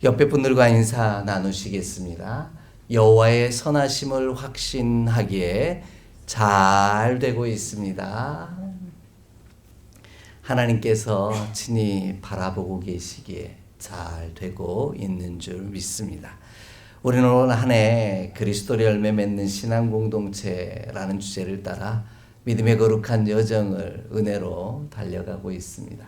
옆에 분들과 인사 나누시겠습니다. 여호와의 선하심을 확신하기에 잘 되고 있습니다. 하나님께서 친히 바라보고 계시기에 잘 되고 있는 줄 믿습니다. 우리는 올 한 해 그리스도의 열매 맺는 신앙 공동체라는 주제를 따라 믿음의 거룩한 여정을 은혜로 달려가고 있습니다.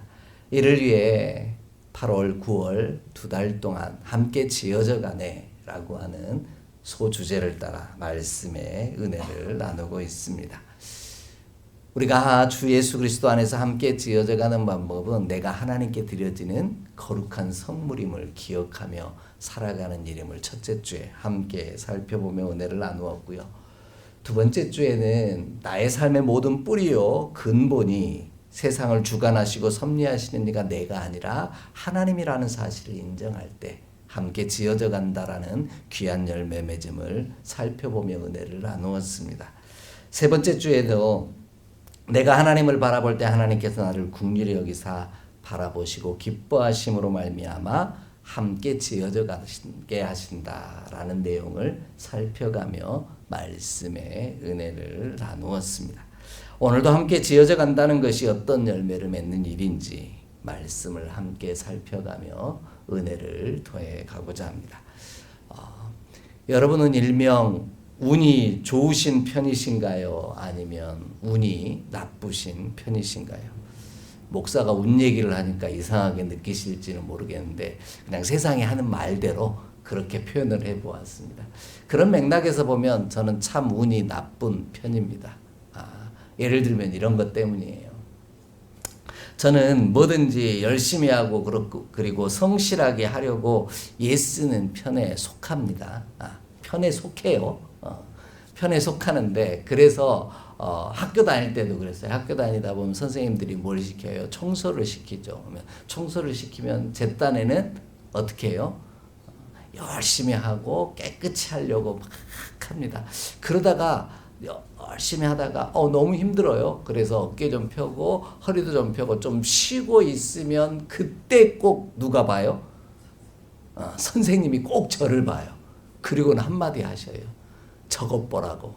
이를 위해 8월, 9월 두 달 동안 함께 지어져 가네라고 하는 소주제를 따라 말씀의 은혜를 나누고 있습니다. 우리가 주 예수 그리스도 안에서 함께 지어져 가는 방법은 내가 하나님께 드려지는 거룩한 선물임을 기억하며 살아가는 일임을 첫째 주에 함께 살펴보며 은혜를 나누었고요. 두 번째 주에는 나의 삶의 모든 뿌리요 근본이 세상을 주관하시고 섭리하시는 이가 내가 아니라 하나님이라는 사실을 인정할 때 함께 지어져 간다라는 귀한 열매 맺음을 살펴보며 은혜를 나누었습니다. 세 번째 주에도 내가 하나님을 바라볼 때 하나님께서 나를 긍휼히 여기사 바라보시고 기뻐하심으로 말미암아 함께 지어져 가게 하신다라는 내용을 살펴가며 말씀의 은혜를 나누었습니다. 오늘도 함께 지어져 간다는 것이 어떤 열매를 맺는 일인지 말씀을 함께 살펴가며 은혜를 더해 가고자 합니다. 여러분은 일명 운이 좋으신 편이신가요? 아니면 운이 나쁘신 편이신가요? 목사가 운 얘기를 하니까 이상하게 느끼실지는 모르겠는데 그냥 세상에 하는 말대로 그렇게 표현을 해보았습니다. 그런 맥락에서 보면 저는 참 운이 나쁜 편입니다. 예를 들면 이런 것 때문이에요. 저는 뭐든지 열심히 하고 그리고 성실하게 하려고 애쓰는 편에 속합니다. 편에 속해요. 편에 속하는데 그래서 학교 다닐 때도 그랬어요. 학교 다니다 보면 선생님들이 뭘 시켜요? 청소를 시키죠. 청소를 시키면 제 딴에는 어떻게 해요? 열심히 하고 깨끗이 하려고 막 합니다. 그러다가 열심히 하다가 너무 힘들어요. 그래서 어깨 좀 펴고 허리도 좀 펴고 좀 쉬고 있으면 그때 꼭 누가 봐요? 선생님이 꼭 저를 봐요. 그리고는 한마디 하셔요. 저것 보라고.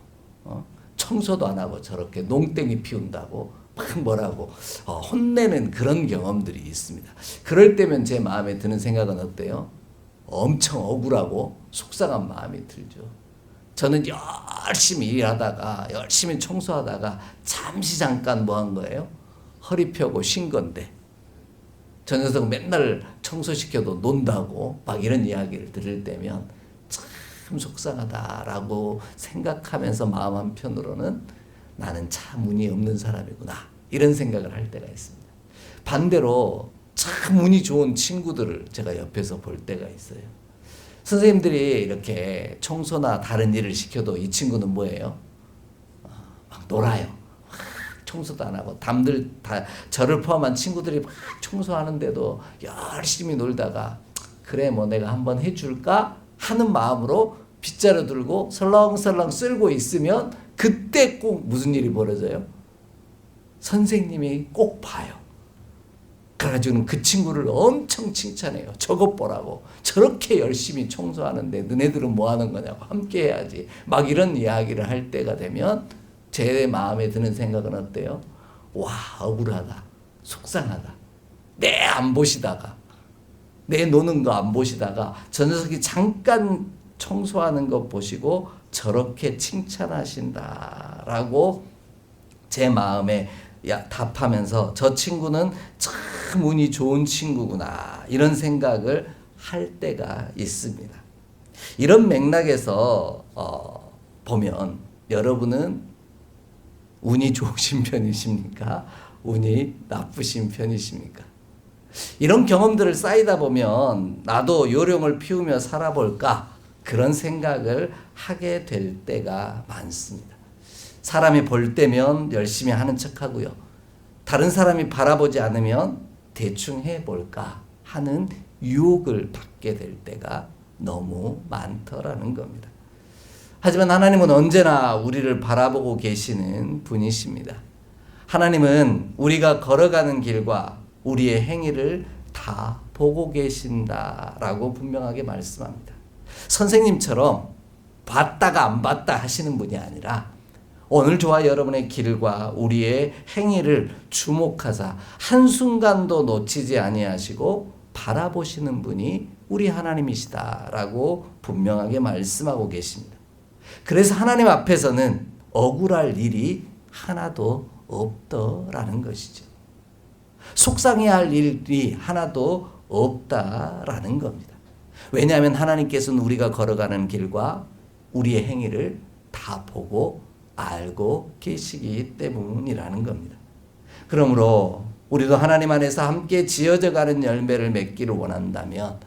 청소도 안 하고 저렇게 농땡이 피운다고 막 뭐라고 혼내는 그런 경험들이 있습니다. 그럴 때면 제 마음에 드는 생각은 어때요? 엄청 억울하고 속상한 마음이 들죠. 저는 열심히 일하다가 열심히 청소하다가 잠깐 뭐 한 거예요? 허리 펴고 쉰 건데 저 녀석 맨날 청소시켜도 논다고 막 이런 이야기를 들을 때면 참 속상하다라고 생각하면서 마음 한편으로는 나는 참 운이 없는 사람이구나 이런 생각을 할 때가 있습니다. 반대로 참 운이 좋은 친구들을 제가 옆에서 볼 때가 있어요. 선생님들이 이렇게 청소나 다른 일을 시켜도 이 친구는 뭐예요? 막 놀아요. 청소도 안 하고 남들 다 저를 포함한 친구들이 막 청소하는데도 열심히 놀다가 그래 뭐 내가 한번 해줄까 하는 마음으로 빗자루 들고 설렁설렁 쓸고 있으면 그때 꼭 무슨 일이 벌어져요? 선생님이 꼭 봐요. 그래가지고는 그 친구를 엄청 칭찬해요. 저것 보라고. 저렇게 열심히 청소하는데 너네들은 뭐 하는 거냐고. 함께 해야지. 막 이런 이야기를 할 때가 되면 제 마음에 드는 생각은 어때요? 와, 억울하다. 속상하다. 내 안 보시다가 내 노는 거 안 보시다가 저 녀석이 잠깐 청소하는 거 보시고 저렇게 칭찬하신다라고 제 마음에 답하면서 저 친구는 참 운이 좋은 친구구나 이런 생각을 할 때가 있습니다. 이런 맥락에서 보면 여러분은 운이 좋으신 편이십니까? 운이 나쁘신 편이십니까? 이런 경험들을 쌓이다 보면 나도 요령을 피우며 살아볼까 그런 생각을 하게 될 때가 많습니다. 사람이 볼 때면 열심히 하는 척하고요. 다른 사람이 바라보지 않으면 대충 해볼까 하는 유혹을 받게 될 때가 너무 많더라는 겁니다. 하지만 하나님은 언제나 우리를 바라보고 계시는 분이십니다. 하나님은 우리가 걸어가는 길과 우리의 행위를 다 다 보고 계신다라고 분명하게 말씀합니다. 선생님처럼 봤다가 안 봤다 하시는 분이 아니라 오늘 저와 여러분의 길과 우리의 행위를 주목하사 한순간도 놓치지 아니하시고 바라보시는 분이 우리 하나님이시다라고 분명하게 말씀하고 계십니다. 그래서 하나님 앞에서는 억울할 일이 하나도 없더라는 것이죠. 속상해할 일이 하나도 없다라는 겁니다. 왜냐하면 하나님께서는 우리가 걸어가는 길과 우리의 행위를 다 보고 알고 계시기 때문이라는 겁니다. 그러므로 우리도 하나님 안에서 함께 지어져 가는 열매를 맺기를 원한다면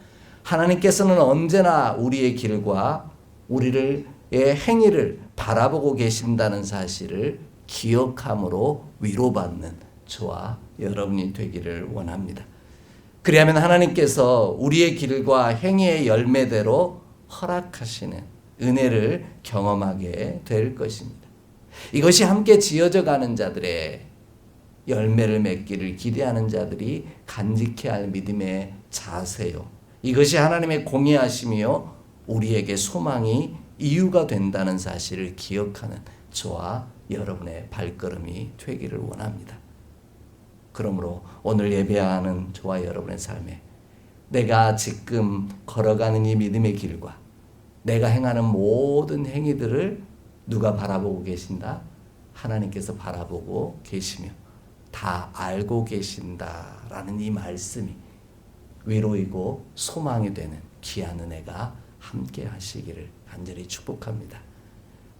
하나님께서는 언제나 우리의 길과 우리의 행위를 바라보고 계신다는 사실을 기억함으로 위로받는 저와 여러분이 되기를 원합니다. 그리하면 하나님께서 우리의 길과 행위의 열매대로 허락하시는 은혜를 경험하게 될 것입니다. 이것이 함께 지어져 가는 자들의 열매를 맺기를 기대하는 자들이 간직해야 할 믿음의 자세요. 이것이 하나님의 공의하심이요 우리에게 소망이 이유가 된다는 사실을 기억하는 저와 여러분의 발걸음이 되기를 원합니다. 그러므로 오늘 예배하는 저와 여러분의 삶에 내가 지금 걸어가는 이 믿음의 길과 내가 행하는 모든 행위들을 누가 바라보고 계신다? 하나님께서 바라보고 계시며 다 알고 계신다라는 이 말씀이 위로이고 소망이 되는 귀한 은혜가 함께 하시기를 간절히 축복합니다.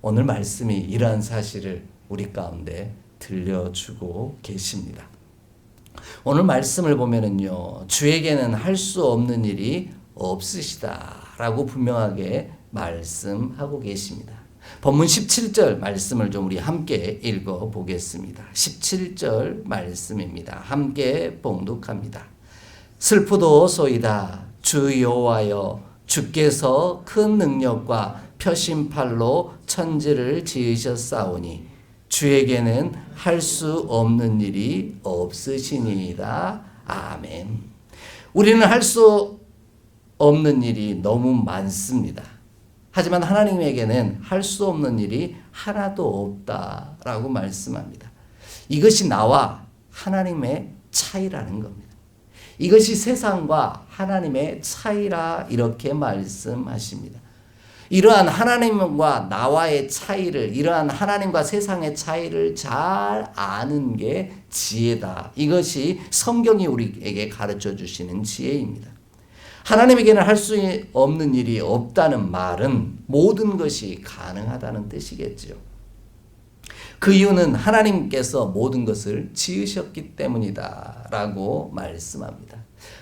오늘 말씀이 이러한 사실을 우리 가운데 들려주고 계십니다. 오늘 말씀을 보면은요, 주에게는 할 수 없는 일이 없으시다라고 분명하게 말씀하고 계십니다. 본문 17절 말씀을 좀 우리 함께 읽어 보겠습니다. 17절 말씀입니다. 함께 봉독합니다. 슬프도소이다. 주 여호와여, 주께서 큰 능력과 표심팔로 천지를 지으셨사오니 주에게는 할 수 없는 일이 없으시니이다. 아멘. 우리는 할 수 없는 일이 너무 많습니다. 하지만 하나님에게는 할 수 없는 일이 하나도 없다라고 말씀합니다. 이것이 나와 하나님의 차이라는 겁니다. 이것이 세상과 하나님의 차이라 이렇게 말씀하십니다. 이러한 하나님과 나와의 차이를, 이러한 하나님과 세상의 차이를 잘 아는 게 지혜다. 이것이 성경이 우리에게 가르쳐 주시는 지혜입니다. 하나님에게는 할 수 없는 일이 없다는 말은 모든 것이 가능하다는 뜻이겠죠. 그 이유는 하나님께서 모든 것을 지으셨기 때문이다 라고 말씀합니다.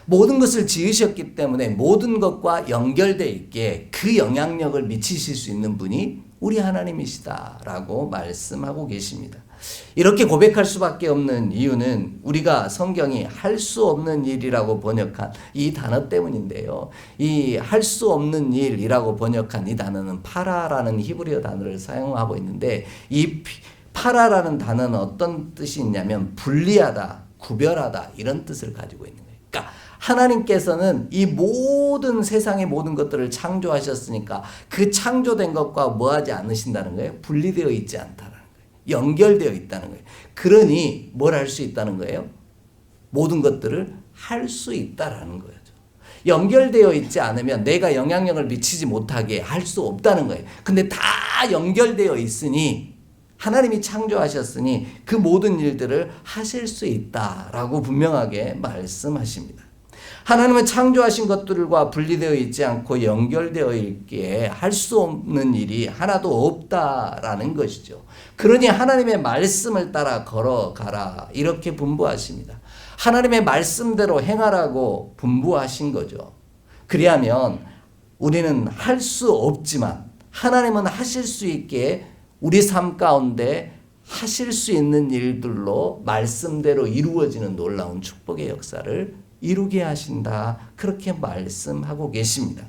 모든 것을 지으셨기 때문에 모든 것과 연결되어 있기에 그 영향력을 미치실 수 있는 분이 우리 하나님이시다 라고 말씀하고 계십니다. 이렇게 고백할 수밖에 없는 이유는 우리가 성경이 할 수 없는 일이라고 번역한 이 단어 때문인데요. 이 할 수 없는 일이라고 번역한 이 단어는 파라라는 히브리어 단어를 사용하고 있는데 이 파라라는 단어는 어떤 뜻이 있냐면 분리하다, 구별하다 이런 뜻을 가지고 있는 거예요. 그러니까 하나님께서는 이 모든 세상의 모든 것들을 창조하셨으니까 그 창조된 것과 뭐하지 않으신다는 거예요? 분리되어 있지 않다는 거예요. 연결되어 있다는 거예요. 그러니 뭘 할 수 있다는 거예요? 모든 것들을 할 수 있다라는 거죠. 연결되어 있지 않으면 내가 영향력을 미치지 못하게 할 수 없다는 거예요. 근데 다 연결되어 있으니 하나님이 창조하셨으니 그 모든 일들을 하실 수 있다라고 분명하게 말씀하십니다. 하나님은 창조하신 것들과 분리되어 있지 않고 연결되어 있기에 할 수 없는 일이 하나도 없다라는 것이죠. 그러니 하나님의 말씀을 따라 걸어가라 이렇게 분부하십니다. 하나님의 말씀대로 행하라고 분부하신 거죠. 그리하면 우리는 할 수 없지만 하나님은 하실 수 있게 우리 삶 가운데 하실 수 있는 일들로 말씀대로 이루어지는 놀라운 축복의 역사를 이루게 하신다. 그렇게 말씀하고 계십니다.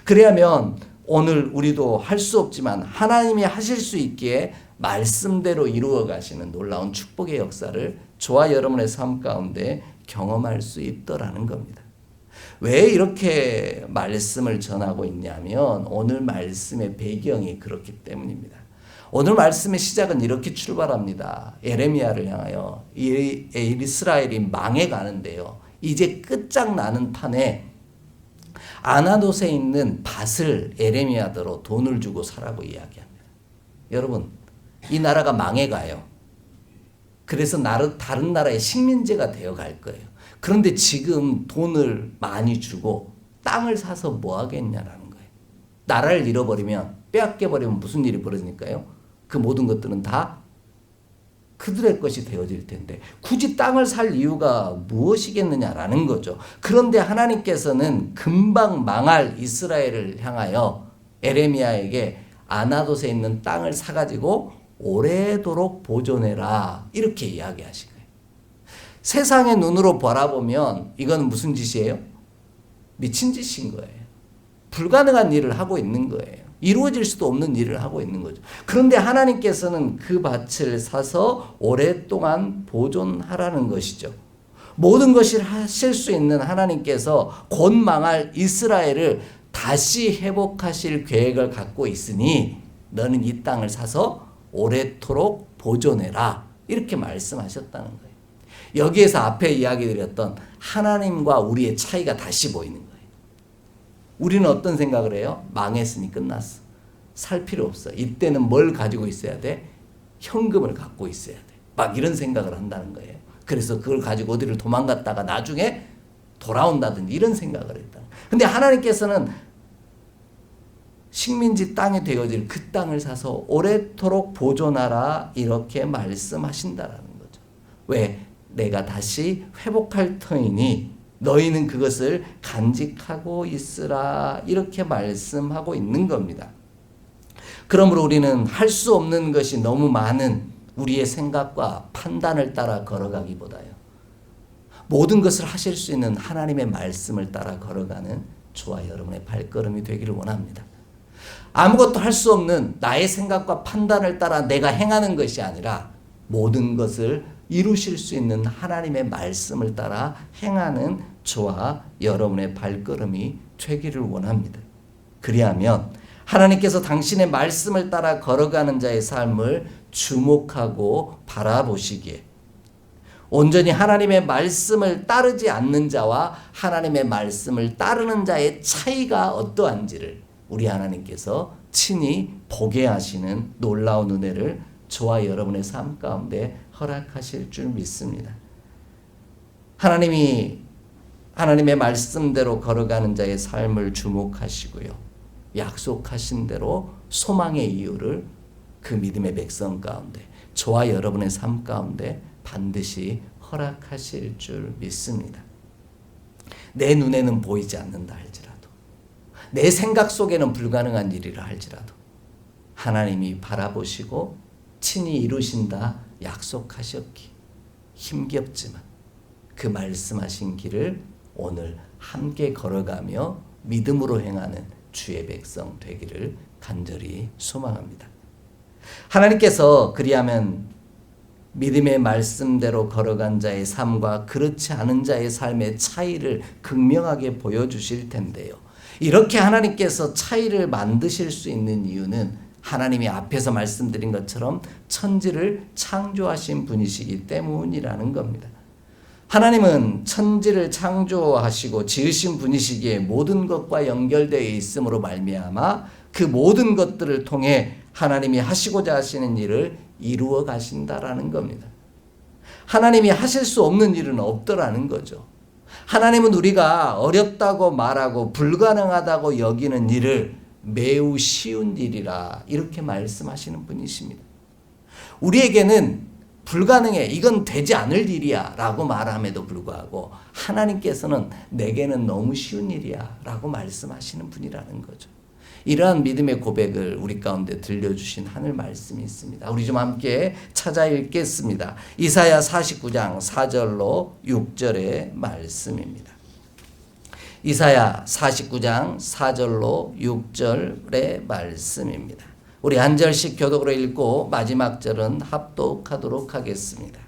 그러면 오늘 우리도 할 수 없지만 하나님이 하실 수 있기에 말씀대로 이루어 가시는 놀라운 축복의 역사를 저와 여러분의 삶 가운데 경험할 수 있더라는 겁니다. 왜 이렇게 말씀을 전하고 있냐면 오늘 말씀의 배경이 그렇기 때문입니다. 오늘 말씀의 시작은 이렇게 출발합니다. 예레미야를 향하여 이스라엘이 망해가는데요. 이제 끝장나는 판에 아나돗에 있는 밭을 예레미야대로 돈을 주고 사라고 이야기합니다. 여러분, 이 나라가 망해가요. 그래서 다른 나라의 식민지가 되어갈 거예요. 그런데 지금 돈을 많이 주고 땅을 사서 뭐 하겠냐라는 거예요. 나라를 잃어버리면, 빼앗겨버리면 무슨 일이 벌어지니까요. 그 모든 것들은 다 그들의 것이 되어질 텐데 굳이 땅을 살 이유가 무엇이겠느냐라는 거죠. 그런데 하나님께서는 금방 망할 이스라엘을 향하여 에레미야에게 아나돗에 있는 땅을 사가지고 오래도록 보존해라 이렇게 이야기하신 거예요. 세상의 눈으로 바라보면 이건 무슨 짓이에요? 미친 짓인 거예요. 불가능한 일을 하고 있는 거예요. 이루어질 수도 없는 일을 하고 있는 거죠. 그런데 하나님께서는 그 밭을 사서 오랫동안 보존하라는 것이죠. 모든 것을 하실 수 있는 하나님께서 곧 망할 이스라엘을 다시 회복하실 계획을 갖고 있으니 너는 이 땅을 사서 오래도록 보존해라 이렇게 말씀하셨다는 거예요. 여기에서 앞에 이야기 드렸던 하나님과 우리의 차이가 다시 보이는 거예요. 우리는 어떤 생각을 해요? 망했으니 끝났어. 살 필요 없어. 이때는 뭘 가지고 있어야 돼? 현금을 갖고 있어야 돼. 막 이런 생각을 한다는 거예요. 그래서 그걸 가지고 어디를 도망갔다가 나중에 돌아온다든지 이런 생각을 했다. 근데 하나님께서는 식민지 땅이 되어질 그 땅을 사서 오래도록 보존하라 이렇게 말씀하신다라는 거죠. 왜? 내가 다시 회복할 터이니 너희는 그것을 간직하고 있으라 이렇게 말씀하고 있는 겁니다. 그러므로 우리는 할 수 없는 것이 너무 많은 우리의 생각과 판단을 따라 걸어가기보다요. 모든 것을 하실 수 있는 하나님의 말씀을 따라 걸어가는 저와 여러분의 발걸음이 되기를 원합니다. 아무것도 할 수 없는 나의 생각과 판단을 따라 내가 행하는 것이 아니라 모든 것을 이루실 수 있는 하나님의 말씀을 따라 행하는 저와 여러분의 발걸음이 되기를 원합니다. 그리하면 하나님께서 당신의 말씀을 따라 걸어가는 자의 삶을 주목하고 바라보시기에 온전히 하나님의 말씀을 따르지 않는 자와 하나님의 말씀을 따르는 자의 차이가 어떠한지를 우리 하나님께서 친히 보게 하시는 놀라운 은혜를 저와 여러분의 삶 가운데 허락하실 줄 믿습니다. 하나님이 하나님의 말씀대로 걸어가는 자의 삶을 주목하시고요. 약속하신 대로 소망의 이유를 그 믿음의 백성 가운데 저와 여러분의 삶 가운데 반드시 허락하실 줄 믿습니다. 내 눈에는 보이지 않는다 할지라도 내 생각 속에는 불가능한 일이라 할지라도 하나님이 바라보시고 친히 이루신다 약속하셨기 힘겹지만 그 말씀하신 길을 오늘 함께 걸어가며 믿음으로 행하는 주의 백성 되기를 간절히 소망합니다. 하나님께서 그리하면 믿음의 말씀대로 걸어간 자의 삶과 그렇지 않은 자의 삶의 차이를 극명하게 보여주실 텐데요. 이렇게 하나님께서 차이를 만드실 수 있는 이유는 하나님이 앞에서 말씀드린 것처럼 천지를 창조하신 분이시기 때문이라는 겁니다. 하나님은 천지를 창조하시고 지으신 분이시기에 모든 것과 연결되어 있음으로 말미암아 그 모든 것들을 통해 하나님이 하시고자 하시는 일을 이루어 가신다라는 겁니다. 하나님이 하실 수 없는 일은 없더라는 거죠. 하나님은 우리가 어렵다고 말하고 불가능하다고 여기는 일을 매우 쉬운 일이라 이렇게 말씀하시는 분이십니다. 우리에게는 불가능해, 이건 되지 않을 일이야 라고 말함에도 불구하고 하나님께서는 내게는 너무 쉬운 일이야 라고 말씀하시는 분이라는 거죠. 이러한 믿음의 고백을 우리 가운데 들려주신 하늘 말씀이 있습니다. 우리 좀 함께 찾아 읽겠습니다. 이사야 49장 4절로 6절의 말씀입니다. 이사야 49장 4절로 6절의 말씀입니다. 우리 한 절씩 교독으로 읽고 마지막 절은 합독하도록 하겠습니다.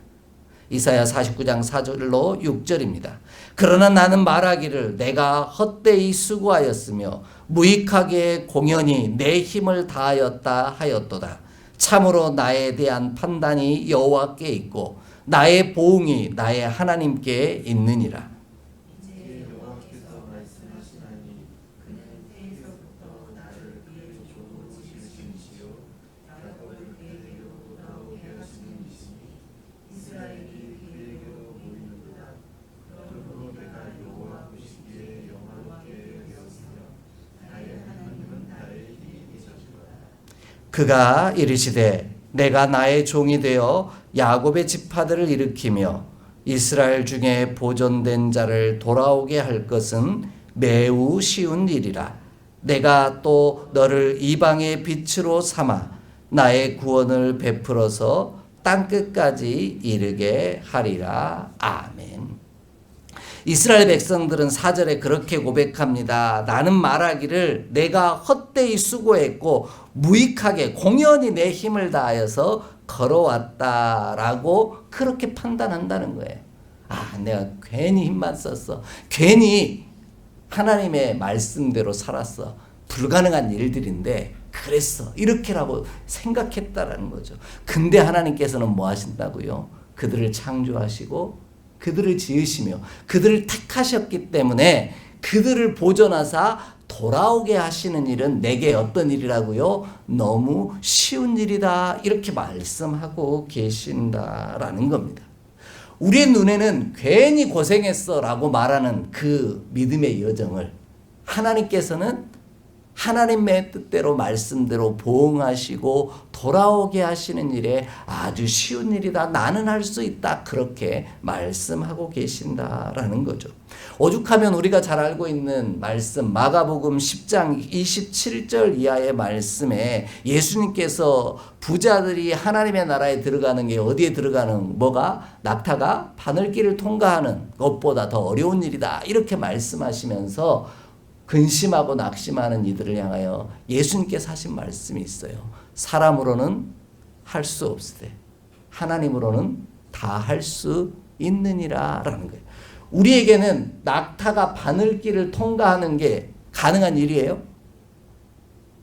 이사야 49장 4절로 6절입니다. 그러나 나는 말하기를 내가 헛되이 수고하였으며 무익하게 공연히 내 힘을 다하였다 하였도다. 참으로 나에 대한 판단이 여호와께 있고 나의 보응이 나의 하나님께 있느니라. 이제 여호와께서 말씀하시나니 그는 태에서부터 나를 그의 조로 지으신 이시요 야곱을 그에게로 돌아오게 하시는 이시니 이스라엘이 그에게로 모이는도다. 그러므로 내가 여호와 보시기에 영화롭게 여겼으며 나의 하나님은 나의 힘이 되셨도다. 그가 이르시되 내가 나의 종이 되어 야곱의 지파들을 일으키며 이스라엘 중에 보존된 자를 돌아오게 할 것은 매우 쉬운 일이라. 내가 또 너를 이방의 빛으로 삼아 나의 구원을 베풀어서 땅끝까지 이르게 하리라. 아멘. 이스라엘 백성들은 4절에 그렇게 고백합니다. 나는 말하기를 내가 헛되이 수고했고 무익하게 공연히 내 힘을 다하여서 걸어왔다라고 그렇게 판단한다는 거예요. 아, 내가 괜히 힘만 썼어. 괜히 하나님의 말씀대로 살았어. 불가능한 일들인데 그랬어. 이렇게라고 생각했다라는 거죠. 근데 하나님께서는 뭐 하신다고요? 그들을 창조하시고 그들을 지으시며 그들을 택하셨기 때문에 그들을 보존하사 돌아오게 하시는 일은 내게 어떤 일이라고요? 너무 쉬운 일이다. 이렇게 말씀하고 계신다라는 겁니다. 우리의 눈에는 괜히 고생했어 라고 말하는 그 믿음의 여정을 하나님께서는 하나님의 뜻대로 말씀대로 보응하시고 돌아오게 하시는 일에 아주 쉬운 일이다. 나는 할 수 있다. 그렇게 말씀하고 계신다라는 거죠. 오죽하면 우리가 잘 알고 있는 말씀 마가복음 10장 27절 이하의 말씀에 예수님께서 부자들이 하나님의 나라에 들어가는 게 어디에 들어가는 뭐가 낙타가 바늘길을 통과하는 것보다 더 어려운 일이다. 이렇게 말씀하시면서 근심하고 낙심하는 이들을 향하여 예수님께서 하신 말씀이 있어요. 사람으로는 할 수 없으되 하나님으로는 다 할 수 있느니라 라는 거예요. 우리에게는 낙타가 바늘길을 통과하는 게 가능한 일이에요?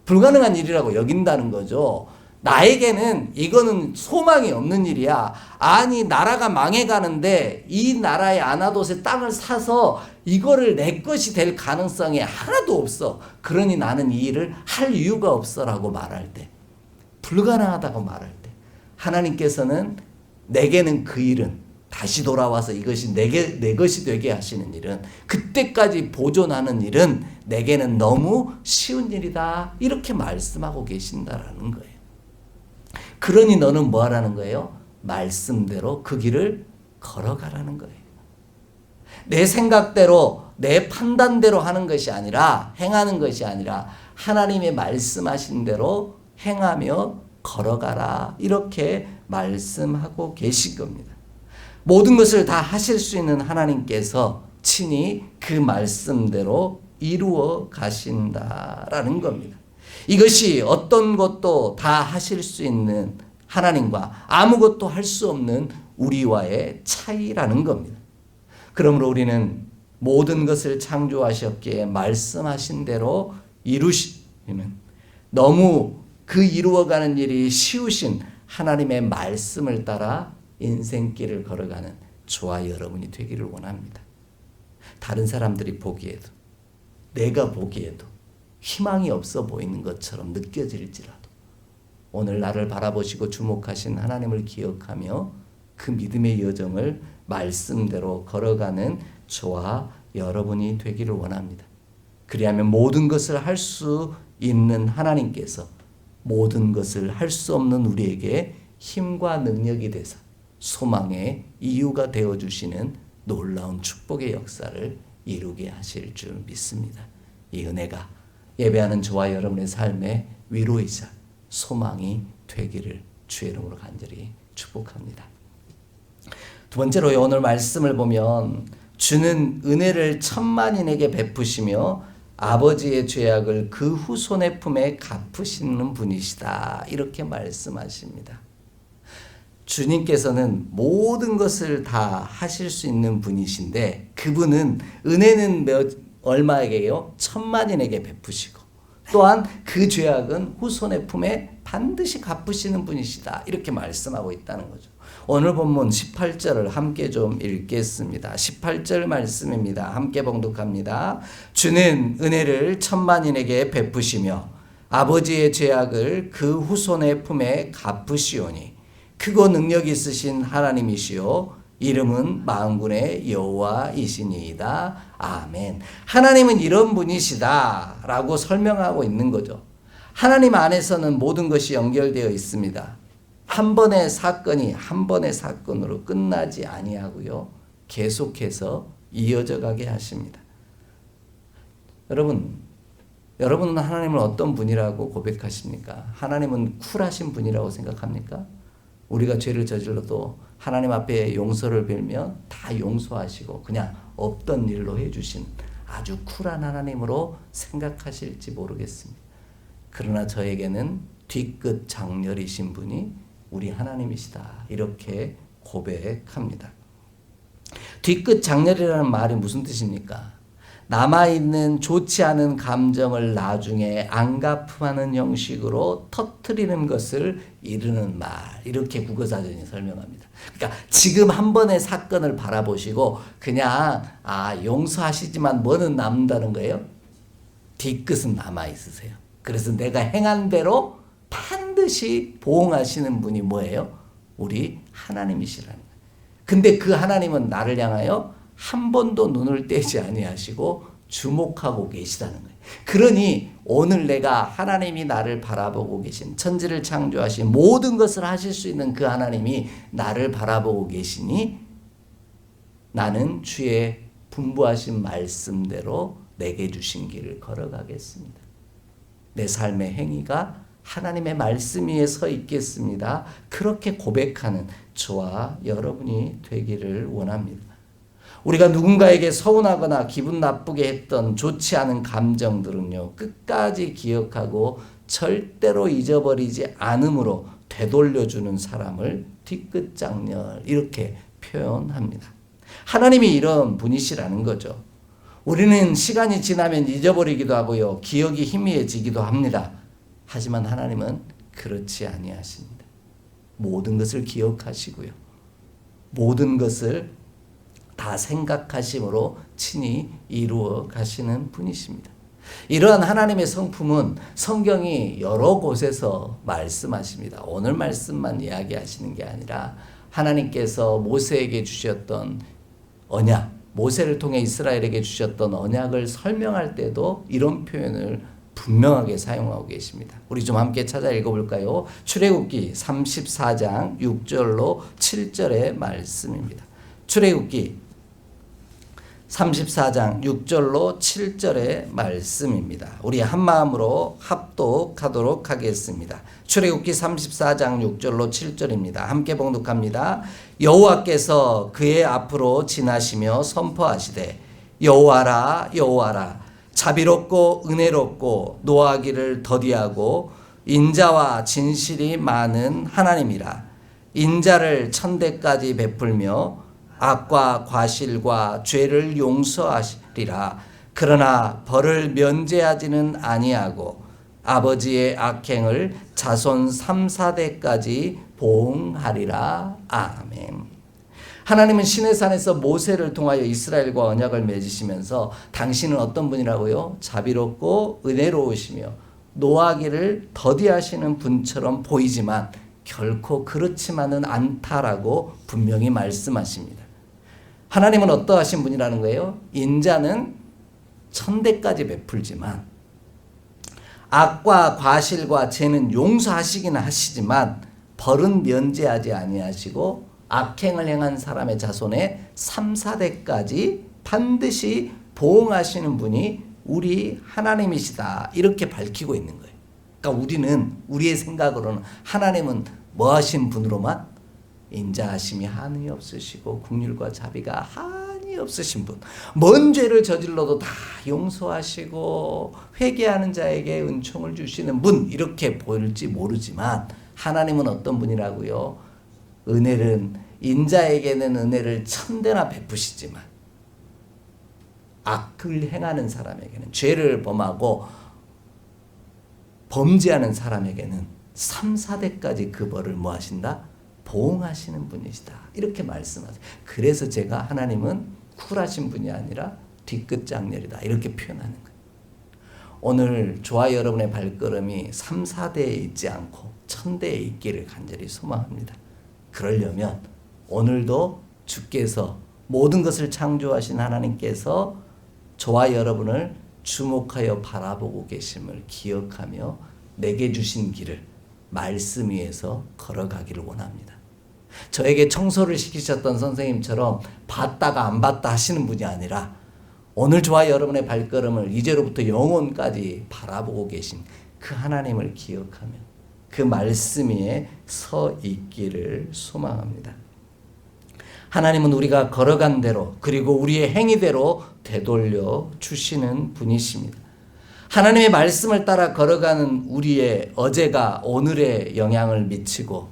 불가능한 일이라고 여긴다는 거죠. 나에게는 이거는 소망이 없는 일이야. 아니 나라가 망해가는데 이 나라의 아나돗에 땅을 사서 이거를 내 것이 될 가능성이 하나도 없어. 그러니 나는 이 일을 할 이유가 없어라고 말할 때, 불가능하다고 말할 때 하나님께서는 내게는 그 일은 다시 돌아와서 이것이 내 것이 되게 하시는 일은 그때까지 보존하는 일은 내게는 너무 쉬운 일이다. 이렇게 말씀하고 계신다라는 거예요. 그러니 너는 뭐 하라는 거예요? 말씀대로 그 길을 걸어가라는 거예요. 내 생각대로 내 판단대로 하는 것이 아니라 행하는 것이 아니라 하나님의 말씀하신 대로 행하며 걸어가라. 이렇게 말씀하고 계신 겁니다. 모든 것을 다 하실 수 있는 하나님께서 친히 그 말씀대로 이루어 가신다라는 겁니다. 이것이 어떤 것도 다 하실 수 있는 하나님과 아무것도 할 수 없는 우리와의 차이라는 겁니다. 그러므로 우리는 모든 것을 창조하셨기에 말씀하신 대로 이루시는 너무 그 이루어가는 일이 쉬우신 하나님의 말씀을 따라 인생길을 걸어가는 저와 여러분이 되기를 원합니다. 다른 사람들이 보기에도 내가 보기에도 희망이 없어 보이는 것처럼 느껴질지라도 오늘 나를 바라보시고 주목하신 하나님을 기억하며 그 믿음의 여정을 말씀대로 걸어가는 저와 여러분이 되기를 원합니다. 그리하면 모든 것을 할 수 있는 하나님께서 모든 것을 할 수 없는 우리에게 힘과 능력이 되사 소망의 이유가 되어주시는 놀라운 축복의 역사를 이루게 하실 줄 믿습니다. 이 은혜가 예배하는 저와 여러분의 삶의 위로이자 소망이 되기를 주의 이름으로 간절히 축복합니다. 두 번째로 오늘 말씀을 보면 주는 은혜를 천만인에게 베푸시며 아버지의 죄악을 그 후손의 품에 갚으시는 분이시다. 이렇게 말씀하십니다. 주님께서는 모든 것을 다 하실 수 있는 분이신데 그분은 은혜는 얼마에게요? 천만인에게 베푸시고 또한 그 죄악은 후손의 품에 반드시 갚으시는 분이시다. 이렇게 말씀하고 있다는 거죠. 오늘 본문 18절을 함께 좀 읽겠습니다. 18절 말씀입니다. 함께 봉독합니다. 주는 은혜를 천만인에게 베푸시며 아버지의 죄악을 그 후손의 품에 갚으시오니 크고 능력 있으신 하나님이시요 이름은 만군의 여호와이시니이다. 아멘. 하나님은 이런 분이시다 라고 설명하고 있는 거죠. 하나님 안에서는 모든 것이 연결되어 있습니다. 한 번의 사건이 한 번의 사건으로 끝나지 아니하고요. 계속해서 이어져 가게 하십니다. 여러분은 하나님을 어떤 분이라고 고백하십니까? 하나님은 쿨하신 분이라고 생각합니까? 우리가 죄를 저질러도 하나님 앞에 용서를 빌면 다 용서하시고 그냥 없던 일로 해주신 아주 쿨한 하나님으로 생각하실지 모르겠습니다. 그러나 저에게는 뒤끝 장렬이신 분이 우리 하나님이시다. 이렇게 고백합니다. 뒤끝 장렬이라는 말이 무슨 뜻입니까? 남아있는 좋지 않은 감정을 나중에 안갚음하는 형식으로 터뜨리는 것을 이르는 말. 이렇게 국어사전이 설명합니다. 그러니까 지금 한 번의 사건을 바라보시고 그냥 용서하시지만 뭐는 남는다는 거예요? 뒤끝은 남아있으세요. 그래서 내가 행한 대로 반드시 보응하시는 분이 뭐예요? 우리 하나님이시라는 거예요. 근데 그 하나님은 나를 향하여 한 번도 눈을 떼지 아니하시고 주목하고 계시다는 거예요. 그러니 오늘 내가 하나님이 나를 바라보고 계신 천지를 창조하신 모든 것을 하실 수 있는 그 하나님이 나를 바라보고 계시니 나는 주의 분부하신 말씀대로 내게 주신 길을 걸어가겠습니다. 내 삶의 행위가 하나님의 말씀 위에 서 있겠습니다. 그렇게 고백하는 저와 여러분이 되기를 원합니다. 우리가 누군가에게 서운하거나 기분 나쁘게 했던 좋지 않은 감정들은요, 끝까지 기억하고 절대로 잊어버리지 않음으로 되돌려주는 사람을 뒤끝장렬 이렇게 표현합니다. 하나님이 이런 분이시라는 거죠. 우리는 시간이 지나면 잊어버리기도 하고요, 기억이 희미해지기도 합니다. 하지만 하나님은 그렇지 아니하십니다. 모든 것을 기억하시고요, 모든 것을 다 생각하심으로 친히 이루어 가시는 분이십니다. 이러한 하나님의 성품은 성경이 여러 곳에서 말씀하십니다. 오늘 말씀만 이야기하시는 게 아니라 하나님께서 모세에게 주셨던 언약, 모세를 통해 이스라엘에게 주셨던 언약을 설명할 때도 이런 표현을 분명하게 사용하고 계십니다. 우리 좀 함께 찾아 읽어볼까요? 출애굽기 34장 6절로 7절의 말씀입니다. 출애굽기 34장 6절로 7절의 말씀입니다. 우리 한마음으로 합독하도록 하겠습니다. 출애굽기 34장 6절로 7절입니다. 함께 봉독합니다. 여호와께서 그의 앞으로 지나시며 선포하시되 여호와라 여호와라 자비롭고 은혜롭고 노하기를 더디하고 인자와 진실이 많은 하나님이라. 인자를 천대까지 베풀며 악과 과실과 죄를 용서하시리라. 그러나 벌을 면제하지는 아니하고 아버지의 악행을 자손 3, 4대까지 보응하리라. 아멘. 하나님은 시내산에서 모세를 통하여 이스라엘과 언약을 맺으시면서 당신은 어떤 분이라고요? 자비롭고 은혜로우시며 노하기를 더디하시는 분처럼 보이지만 결코 그렇지만은 않다라고 분명히 말씀하십니다. 하나님은 어떠하신 분이라는 거예요? 인자는 천대까지 베풀지만 악과 과실과 죄는 용서하시기는 하시지만 벌은 면제하지 아니하시고 악행을 행한 사람의 자손의 3, 4대까지 반드시 보응하시는 분이 우리 하나님이시다. 이렇게 밝히고 있는 거예요. 그러니까 우리는 우리의 생각으로는 하나님은 뭐 하신 분으로만? 인자하심이 한이 없으시고 긍휼과 자비가 한이 없으신 분. 먼 죄를 저질러도 다 용서하시고 회개하는 자에게 은총을 주시는 분. 이렇게 보일지 모르지만 하나님은 어떤 분이라고요? 은혜는 인자에게는 은혜를 천대나 베푸시지만 악을 행하는 사람에게는, 죄를 범하고 범죄하는 사람에게는 3, 4대까지 그 벌을 뭐 하신다? 보응하시는 분이시다. 이렇게 말씀하세요. 그래서 제가 하나님은 쿨하신 분이 아니라 뒤끝 장렬이다. 이렇게 표현하는 거예요. 오늘 저와 여러분의 발걸음이 3, 4대에 있지 않고 1000대에 있기를 간절히 소망합니다. 그러려면 오늘도 주께서 모든 것을 창조하신 하나님께서 저와 여러분을 주목하여 바라보고 계심을 기억하며 내게 주신 길을 말씀 위에서 걸어가기를 원합니다. 저에게 청소를 시키셨던 선생님처럼 봤다가 안 봤다 하시는 분이 아니라 오늘 저와 여러분의 발걸음을 이제로부터 영원까지 바라보고 계신 그 하나님을 기억하며 그 말씀 위에 서 있기를 소망합니다. 하나님은 우리가 걸어간 대로 그리고 우리의 행위대로 되돌려 주시는 분이십니다. 하나님의 말씀을 따라 걸어가는 우리의 어제가 오늘에 영향을 미치고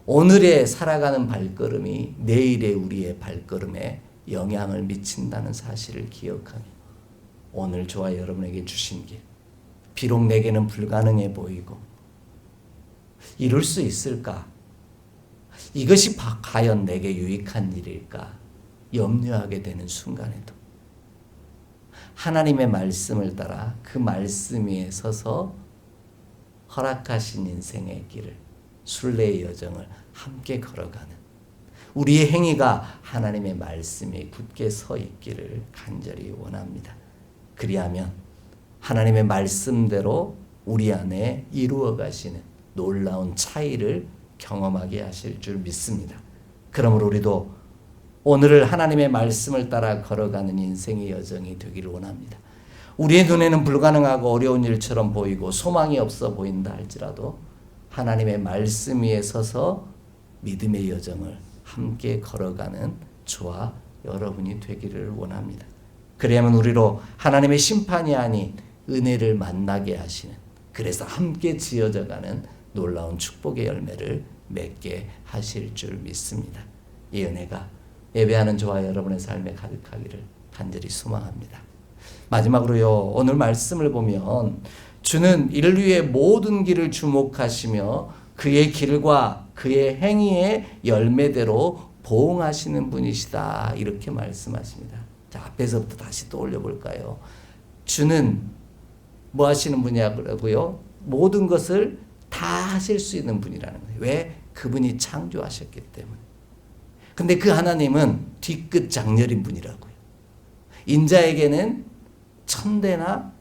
오늘에 살아가는 발걸음이 내일의 우리의 발걸음에 영향을 미친다는 사실을 기억하며 오늘 저와 여러분에게 주신 길, 비록 내게는 불가능해 보이고 이룰 수 있을까? 이것이 과연 내게 유익한 일일까? 염려하게 되는 순간에도 하나님의 말씀을 따라 그 말씀 위에 서서 허락하신 인생의 길을, 순례의 여정을 함께 걸어가는 우리의 행위가 하나님의 말씀에 굳게 서 있기를 간절히 원합니다. 그리하면 하나님의 말씀대로 우리 안에 이루어 가시는 놀라운 차이를 경험하게 하실 줄 믿습니다. 그러므로 우리도 오늘을 하나님의 말씀을 따라 걸어가는 인생의 여정이 되기를 원합니다. 우리의 눈에는 불가능하고 어려운 일처럼 보이고 소망이 없어 보인다 할지라도 하나님의 말씀 위에 서서 믿음의 여정을 함께 걸어가는 저와 여러분이 되기를 원합니다. 그래야만 우리로 하나님의 심판이 아닌 은혜를 만나게 하시는, 그래서 함께 지어져가는 놀라운 축복의 열매를 맺게 하실 줄 믿습니다. 이 은혜가 예배하는 저와 여러분의 삶에 가득하기를 간절히 소망합니다. 마지막으로요, 오늘 말씀을 보면 주는 인류의 모든 길을 주목하시며 그의 길과 그의 행위의 열매대로 보응하시는 분이시다. 이렇게 말씀하십니다. 자, 앞에서부터 다시 떠올려 볼까요? 주는 뭐 하시는 분이라고요? 모든 것을 다 하실 수 있는 분이라는 거예요. 왜? 그분이 창조하셨기 때문에. 근데 그 하나님은 뒤끝 장렬인 분이라고요. 인자에게는 천대나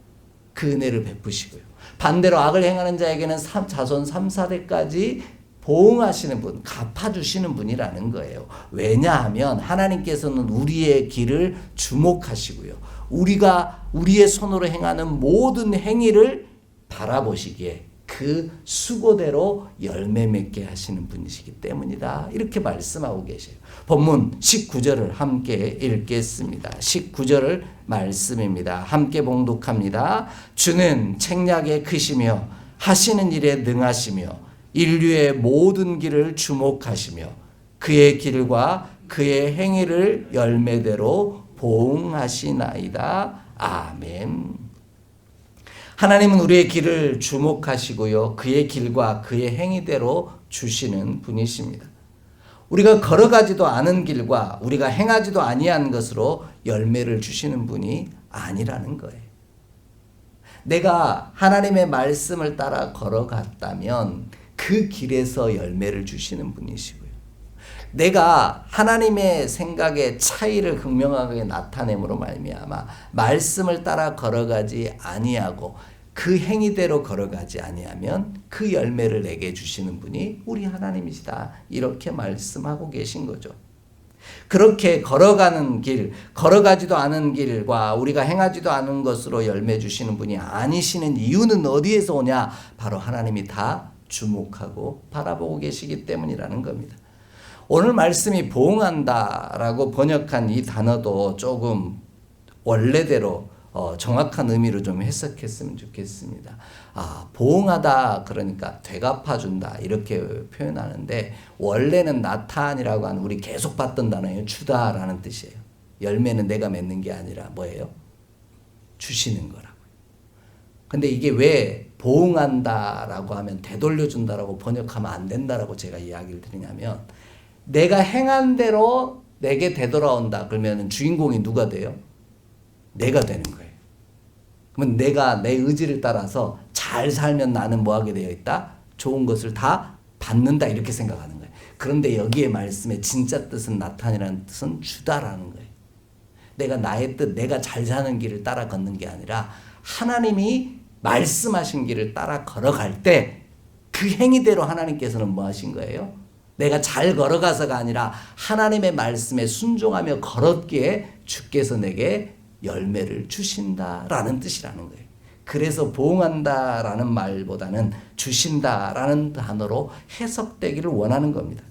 그 은혜를 베푸시고요. 반대로 악을 행하는 자에게는 자손 3, 4대까지 보응하시는 분, 갚아주시는 분이라는 거예요. 왜냐하면 하나님께서는 우리의 길을 주목하시고요. 우리가 우리의 손으로 행하는 모든 행위를 바라보시기에 그 수고대로 열매 맺게 하시는 분이시기 때문이다. 이렇게 말씀하고 계세요. 본문 19절을 함께 읽겠습니다. 19절 말씀입니다. 함께 봉독합니다. 주는 책략에 크시며 하시는 일에 능하시며 인류의 모든 길을 주목하시며 그의 길과 그의 행위를 열매대로 보응하시나이다. 아멘. 하나님은 우리의 길을 주목하시고요. 그의 길과 그의 행위대로 주시는 분이십니다. 우리가 걸어가지도 않은 길과 우리가 행하지도 아니한 것으로 열매를 주시는 분이 아니라는 거예요. 내가 하나님의 말씀을 따라 걸어갔다면 그 길에서 열매를 주시는 분이시고요. 내가 하나님의 생각의 차이를 극명하게 나타냄으로 말미암아 말씀을 따라 걸어가지 아니하고 그 행위대로 걸어가지 아니하면 그 열매를 내게 주시는 분이 우리 하나님이시다. 이렇게 말씀하고 계신 거죠. 그렇게 걸어가는 길, 걸어가지도 않은 길과 우리가 행하지도 않은 것으로 열매 주시는 분이 아니시는 이유는 어디에서 오냐? 바로 하나님이 다 주목하고 바라보고 계시기 때문이라는 겁니다. 오늘 말씀이 보응한다라고 번역한 이 단어도 조금 원래대로 정확한 의미로 좀 해석했으면 좋겠습니다. 보응하다 그러니까 되갚아준다 이렇게 표현하는데 원래는 나타이라고 하는 우리 계속 봤던 단어예요. 주다라는 뜻이에요. 열매는 내가 맺는 게 아니라 뭐예요? 주시는 거라고요. 근데 이게 왜 보응한다라고 하면 되돌려준다라고 번역하면 안 된다라고 제가 이야기를 드리냐면 내가 행한 대로 내게 되돌아온다 그러면 주인공이 누가 돼요? 내가 되는 거예요. 그러면 내가 내 의지를 따라서 잘 살면 나는 뭐 하게 되어 있다? 좋은 것을 다 받는다 이렇게 생각하는 거예요. 그런데 여기에 말씀의 진짜 뜻은 나타이라는 뜻은 주다라는 거예요. 내가 나의 뜻, 내가 잘 사는 길을 따라 걷는 게 아니라 하나님이 말씀하신 길을 따라 걸어갈 때 그 행위대로 하나님께서는 뭐 하신 거예요? 내가 잘 걸어가서가 아니라 하나님의 말씀에 순종하며 걸었기에 주께서 내게 열매를 주신다라는 뜻이라는 거예요. 그래서 보응한다라는 말보다는 주신다라는 단어로 해석되기를 원하는 겁니다.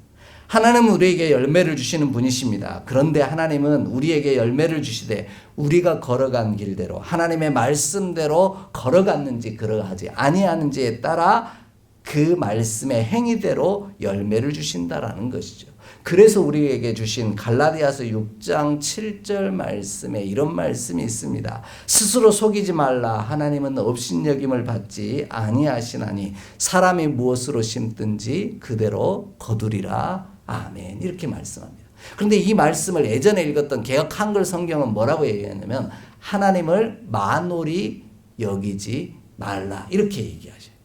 하나님은 우리에게 열매를 주시는 분이십니다. 그런데 하나님은 우리에게 열매를 주시되 우리가 걸어간 길대로 하나님의 말씀대로 걸어갔는지 그러하지 아니하는지에 따라 그 말씀의 행위대로 열매를 주신다라는 것이죠. 그래서 우리에게 주신 갈라디아서 6장 7절 말씀에 이런 말씀이 있습니다. 스스로 속이지 말라. 하나님은 업신여김을 받지 아니하시나니 사람이 무엇으로 심든지 그대로 거두리라. 아멘. 이렇게 말씀합니다. 그런데 이 말씀을 예전에 읽었던 개역 한글 성경은 뭐라고 얘기했냐면 하나님을 만홀히 여기지 말라. 이렇게 얘기하셔요.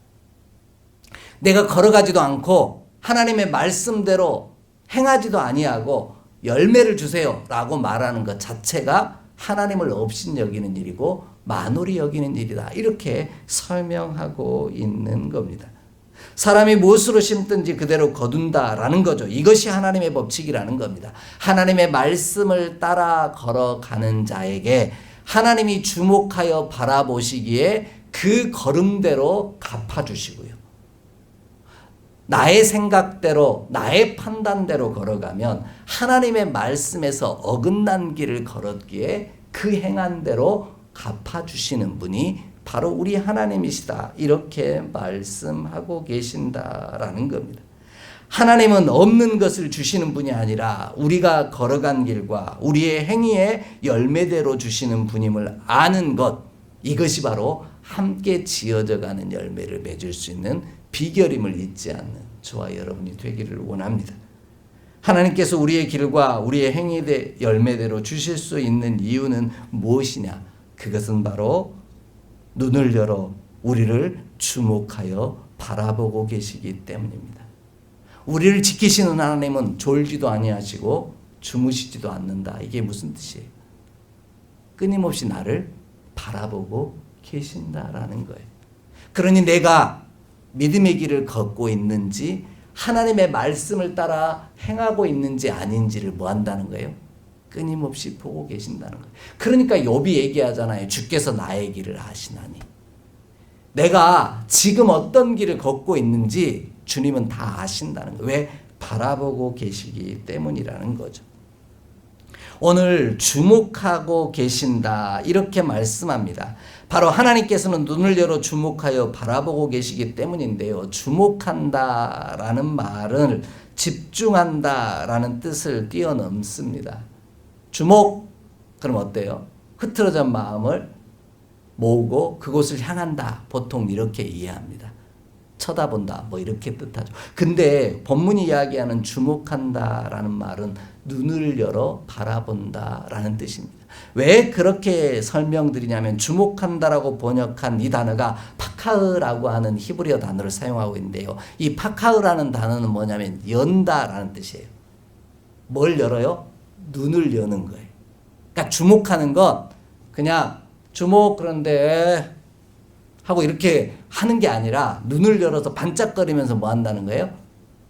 내가 걸어가지도 않고 하나님의 말씀대로 행하지도 아니하고 열매를 주세요 라고 말하는 것 자체가 하나님을 업신여기는 일이고 만홀히 여기는 일이다. 이렇게 설명하고 있는 겁니다. 사람이 무엇으로 심든지 그대로 거둔다라는 거죠. 이것이 하나님의 법칙이라는 겁니다. 하나님의 말씀을 따라 걸어가는 자에게 하나님이 주목하여 바라보시기에 그 걸음대로 갚아주시고요. 나의 생각대로 나의 판단대로 걸어가면 하나님의 말씀에서 어긋난 길을 걸었기에 그 행한 대로 갚아주시는 분이 바로 우리 하나님이시다. 이렇게 말씀하고 계신다라는 겁니다. 하나님은 없는 것을 주시는 분이 아니라 우리가 걸어간 길과 우리의 행위의 열매대로 주시는 분임을 아는 것, 이것이 바로 함께 지어져가는 열매를 맺을 수 있는 비결임을 잊지 않는 저와 여러분이 되기를 원합니다. 하나님께서 우리의 길과 우리의 행위의 열매대로 주실 수 있는 이유는 무엇이냐? 그것은 바로 눈을 열어 우리를 주목하여 바라보고 계시기 때문입니다. 우리를 지키시는 하나님은 졸지도 아니하시고 주무시지도 않는다. 이게 무슨 뜻이에요? 끊임없이 나를 바라보고 계신다라는 거예요. 그러니 내가 믿음의 길을 걷고 있는지 하나님의 말씀을 따라 행하고 있는지 아닌지를 뭐 한다는 거예요? 끊임없이 보고 계신다는 거예요. 그러니까 욥이 얘기하잖아요. 주께서 나의 길을 아시나니. 내가 지금 어떤 길을 걷고 있는지 주님은 다 아신다는 거예요. 왜? 바라보고 계시기 때문이라는 거죠. 오늘 주목하고 계신다 이렇게 말씀합니다. 바로 하나님께서는 눈을 열어 주목하여 바라보고 계시기 때문인데요. 주목한다라는 말은 집중한다라는 뜻을 뛰어넘습니다. 주목, 그럼 어때요? 흐트러진 마음을 모으고 그곳을 향한다. 보통 이렇게 이해합니다. 쳐다본다, 뭐 이렇게 뜻하죠. 근데 본문이 이야기하는 주목한다라는 말은 눈을 열어 바라본다라는 뜻입니다. 왜 그렇게 설명드리냐면 주목한다라고 번역한 이 단어가 파카흐라고 하는 히브리어 단어를 사용하고 있는데요. 이 파카흐라는 단어는 뭐냐면 연다라는 뜻이에요. 뭘 열어요? 눈을 여는 거예요. 그러니까 주목하는 건 그냥 주목 그런데 하고 이렇게 하는 게 아니라 눈을 열어서 반짝거리면서 뭐 한다는 거예요?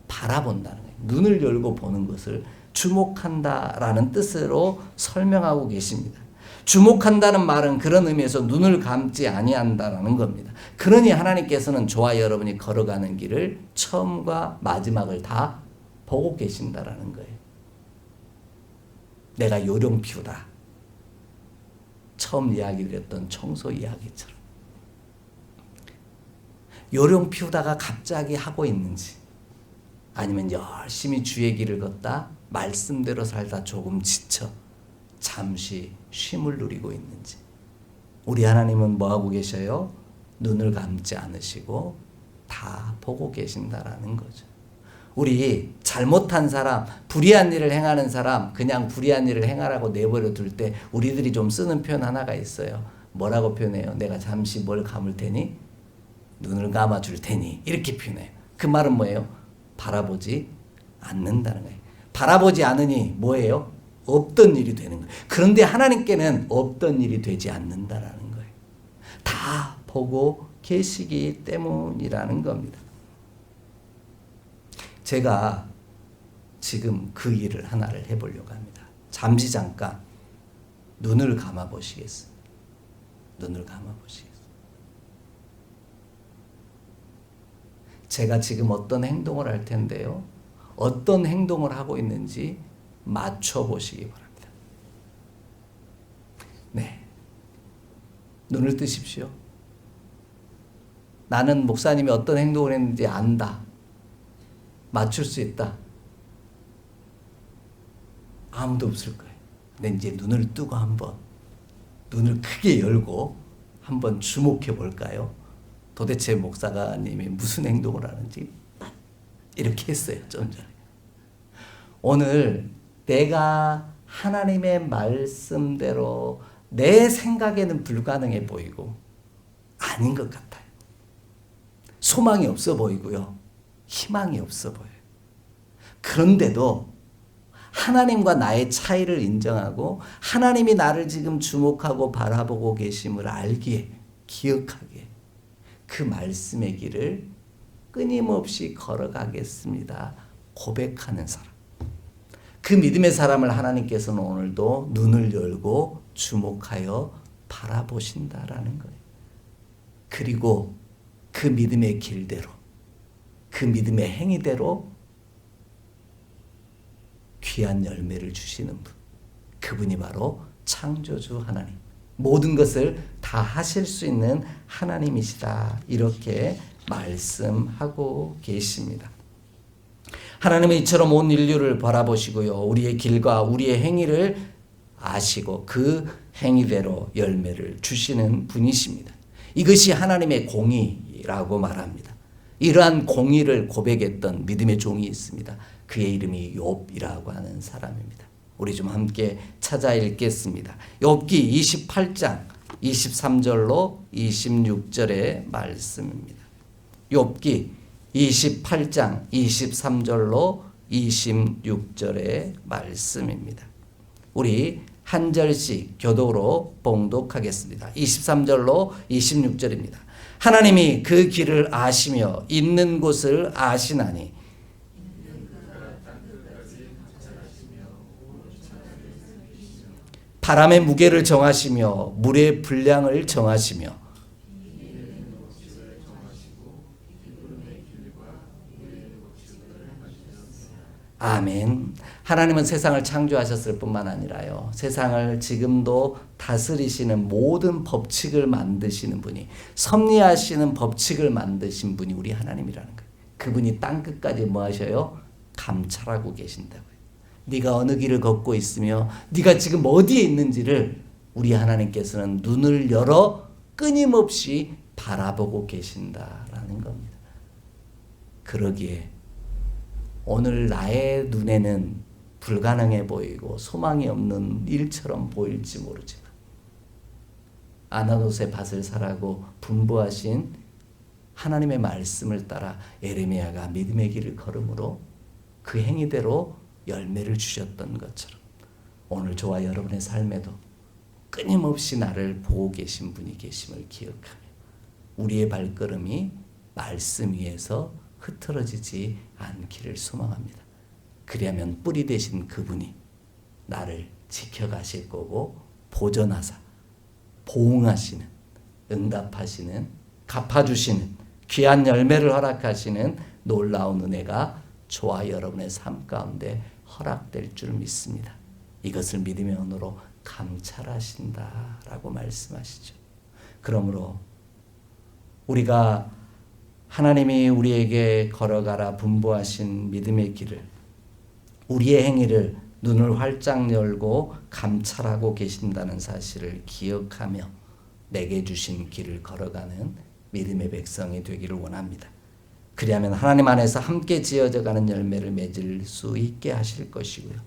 바라본다는 거예요. 눈을 열고 보는 것을 주목한다라는 뜻으로 설명하고 계십니다. 주목한다는 말은 그런 의미에서 눈을 감지 아니한다라는 겁니다. 그러니 하나님께서는 저와 여러분이 걸어가는 길을 처음과 마지막을 다 보고 계신다라는 거예요. 내가 요령피우다. 처음 이야기 드렸던 청소 이야기처럼 요령 피우다가 갑자기 하고 있는지, 아니면 열심히 주의 길을 걷다 말씀대로 살다 조금 지쳐 잠시 쉼을 누리고 있는지. 우리 하나님은 뭐하고 계셔요? 눈을 감지 않으시고 다 보고 계신다라는 거죠. 우리 잘못한 사람, 불의한 일을 행하는 사람 그냥 불의한 일을 행하라고 내버려 둘 때 우리들이 좀 쓰는 표현 하나가 있어요. 뭐라고 표현해요? 내가 잠시 뭘 감을 테니? 눈을 감아줄 테니. 이렇게 표현해요. 그 말은 뭐예요? 바라보지 않는다는 거예요. 바라보지 않으니 뭐예요? 없던 일이 되는 거예요. 그런데 하나님께는 없던 일이 되지 않는다라는 거예요. 다 보고 계시기 때문이라는 겁니다. 제가 지금 그 일을 하나를 해보려고 합니다. 잠시 잠깐 눈을 감아 보시겠습니다. 눈을 감아 보시겠습니다. 제가 지금 어떤 행동을 할 텐데요. 어떤 행동을 하고 있는지 맞춰 보시기 바랍니다. 네. 눈을 뜨십시오. 나는 목사님이 어떤 행동을 했는지 안다. 맞출 수 있다. 아무도 없을 거예요. 근데 이제 눈을 뜨고 한번, 눈을 크게 열고 한번 주목해 볼까요? 도대체 목사님이 무슨 행동을 하는지 이렇게 했어요. 좀 전에. 오늘 내가 하나님의 말씀대로 내 생각에는 불가능해 보이고 아닌 것 같아요. 소망이 없어 보이고요. 희망이 없어 보여요. 그런데도 하나님과 나의 차이를 인정하고 하나님이 나를 지금 주목하고 바라보고 계심을 알기에, 기억하기에 그 말씀의 길을 끊임없이 걸어가겠습니다. 고백하는 사람. 그 믿음의 사람을 하나님께서는 오늘도 눈을 열고 주목하여 바라보신다라는 거예요. 그리고 그 믿음의 길대로, 그 믿음의 행위대로 귀한 열매를 주시는 분. 그분이 바로 창조주 하나님. 모든 것을 다 하실 수 있는 하나님이시다. 이렇게 말씀하고 계십니다. 하나님은 이처럼 온 인류를 바라보시고요. 우리의 길과 우리의 행위를 아시고 그 행위대로 열매를 주시는 분이십니다. 이것이 하나님의 공의라고 말합니다. 이러한 공의를 고백했던 믿음의 종이 있습니다. 그의 이름이 욥이라고 하는 사람입니다. 우리 좀 함께 찾아 읽겠습니다. 욥기 28장 23절로 26절의 말씀입니다. 욥기 28장 23절로 26절의 말씀입니다. 우리 한 절씩 교독으로 봉독하겠습니다. 23절로 26절입니다. 하나님이 그 길을 아시며 있는 곳을 아시나니 바람의 무게를 정하시며 물의 분량을 정하시며 아멘. 하나님은 세상을 창조하셨을 뿐만 아니라요. 세상을 지금도 다스리시는 모든 법칙을 만드시는 분이, 섭리하시는 법칙을 만드신 분이 우리 하나님이라는 거예요. 그분이 땅끝까지 뭐 하셔요? 감찰하고 계신다고요. 네가 어느 길을 걷고 있으며 네가 지금 어디에 있는지를 우리 하나님께서는 눈을 열어 끊임없이 바라보고 계신다라는 겁니다. 그러기에 오늘 나의 눈에는 불가능해 보이고 소망이 없는 일처럼 보일지 모르지만 아나노스의 밭을 사라고 분부하신 하나님의 말씀을 따라 에레미야가 믿음의 길을 걸음으로 그 행위대로 열매를 주셨던 것처럼 오늘 저와 여러분의 삶에도 끊임없이 나를 보고 계신 분이 계심을 기억하며 우리의 발걸음이 말씀 위에서 흐트러지지 않기를 소망합니다. 그리하면 뿌리 되신 그분이 나를 지켜가실 거고 보존하사 보응하시는, 응답하시는, 갚아주시는, 귀한 열매를 허락하시는 놀라운 은혜가 저와 여러분의 삶 가운데 허락될 줄 믿습니다. 이것을 믿음의 언어로 감찰하신다라고 말씀하시죠. 그러므로 우리가 하나님이 우리에게 걸어가라 분부하신 믿음의 길을, 우리의 행위를 눈을 활짝 열고 감찰하고 계신다는 사실을 기억하며 내게 주신 길을 걸어가는 믿음의 백성이 되기를 원합니다. 그리하면 하나님 안에서 함께 지어져가는 열매를 맺을 수 있게 하실 것이고요.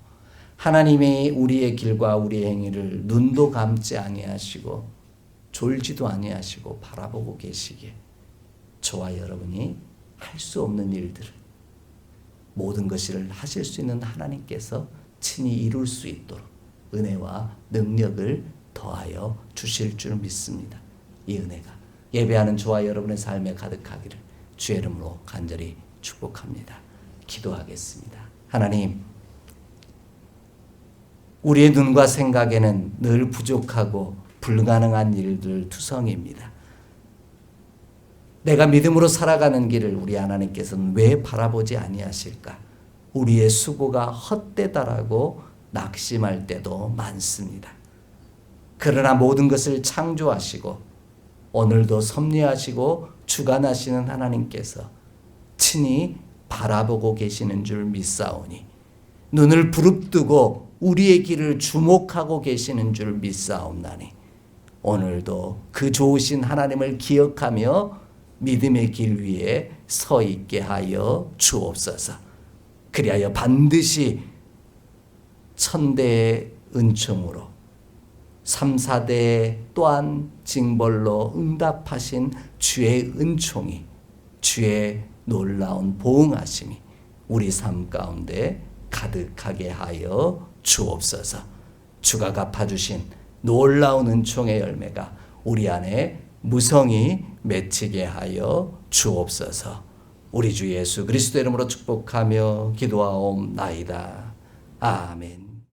하나님이 우리의 길과 우리의 행위를 눈도 감지 아니하시고 졸지도 아니하시고 바라보고 계시기에 저와 여러분이 할 수 없는 일들을, 모든 것을 하실 수 있는 하나님께서 친히 이룰 수 있도록 은혜와 능력을 더하여 주실 줄 믿습니다. 이 은혜가 예배하는 저와 여러분의 삶에 가득하기를 주의 이름으로 간절히 축복합니다. 기도하겠습니다. 하나님, 우리의 눈과 생각에는 늘 부족하고 불가능한 일들 투성입니다. 내가 믿음으로 살아가는 길을 우리 하나님께서는 왜 바라보지 아니하실까? 우리의 수고가 헛되다라고 낙심할 때도 많습니다. 그러나 모든 것을 창조하시고 오늘도 섭리하시고 주관하시는 하나님께서 친히 바라보고 계시는 줄 믿사오니, 눈을 부릅뜨고 우리의 길을 주목하고 계시는 줄 믿사옵나니, 오늘도 그 좋으신 하나님을 기억하며 믿음의 길 위에 서 있게 하여 주옵소서. 그리하여 반드시 천대의 은총으로 3, 4대 또한 징벌로 응답하신 주의 은총이, 주의 놀라운 보응하심이 우리 삶 가운데 가득하게 하여 주옵소서. 주가 갚아주신 놀라운 은총의 열매가 우리 안에 무성히 맺히게 하여 주옵소서. 우리 주 예수 그리스도 이름으로 축복하며 기도하옵나이다. 아멘.